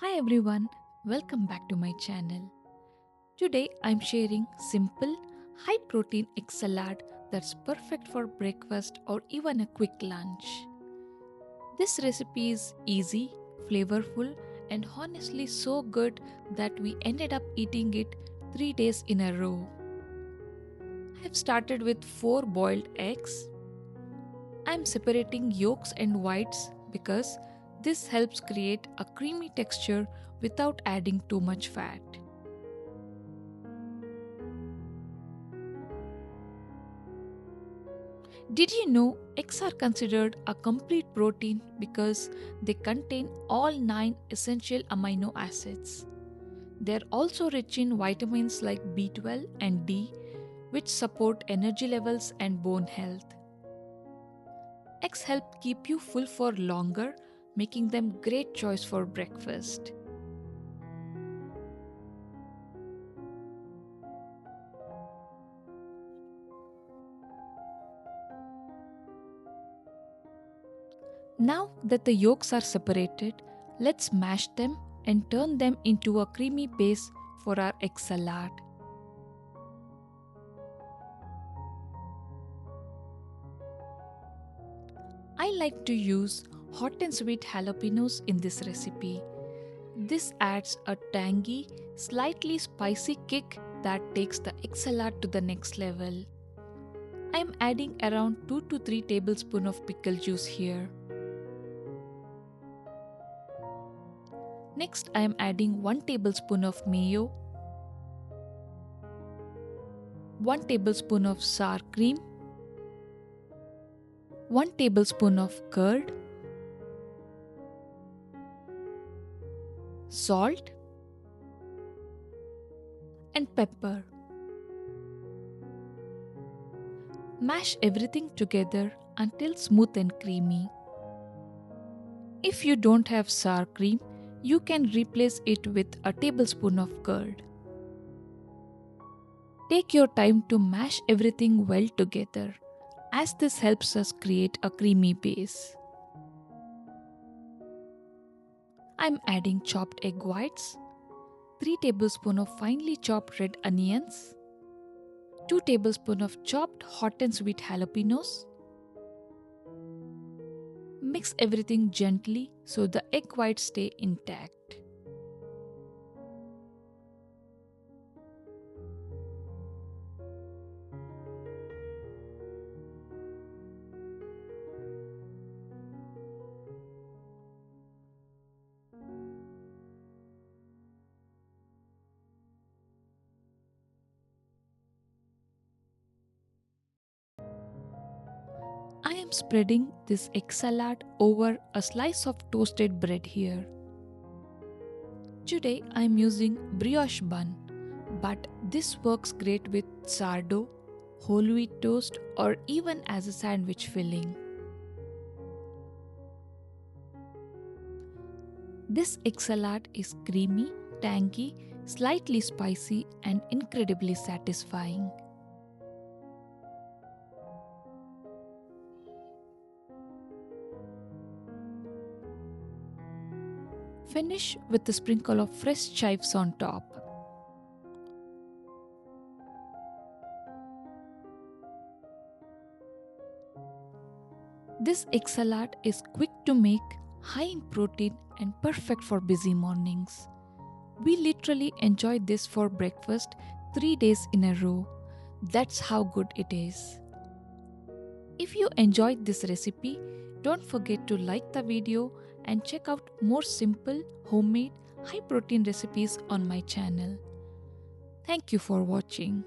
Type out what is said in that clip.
Hi everyone, welcome back to my channel. Today I'm sharing simple, high protein egg salad that's perfect for breakfast or even a quick lunch. This recipe is easy, flavorful, and honestly so good that we ended up eating it 3 days in a row. I've started with 4 boiled eggs. I'm separating yolks and whites because this helps create a creamy texture without adding too much fat. Did you know eggs are considered a complete protein because they contain all 9 essential amino acids? They're also rich in vitamins like B12 and D, which support energy levels and bone health. Eggs help keep you full for longer, making them great choice for breakfast. Now that the yolks are separated, let's mash them and turn them into a creamy base for our egg salad. I like to use hot and sweet jalapeños in this recipe. This adds a tangy, slightly spicy kick that takes the egg salad to the next level. I am adding around 2 to 3 tablespoons of pickle juice here. Next, I am adding 1 tablespoon of mayo, 1 tablespoon of sour cream, 1 tablespoon of curd, salt, and pepper. Mash everything together until smooth and creamy. If you don't have sour cream, you can replace it with a tablespoon of curd. Take your time to mash everything well together, as this helps us create a creamy base. I'm adding chopped egg whites, 3 tablespoons of finely chopped red onions, 2 tablespoons of chopped hot and sweet jalapenos. Mix everything gently so the egg whites stay intact. I am spreading this egg salad over a slice of toasted bread here. Today I am using brioche bun, but this works great with sourdough, whole wheat toast, or even as a sandwich filling. This egg salad is creamy, tangy, slightly spicy, and incredibly satisfying. Finish with a sprinkle of fresh chives on top. This egg salad is quick to make, high in protein, and perfect for busy mornings. We literally enjoy this for breakfast 3 days in a row. That's how good it is. If you enjoyed this recipe, don't forget to like the video and check out more simple, homemade, high protein recipes on my channel. Thank you for watching.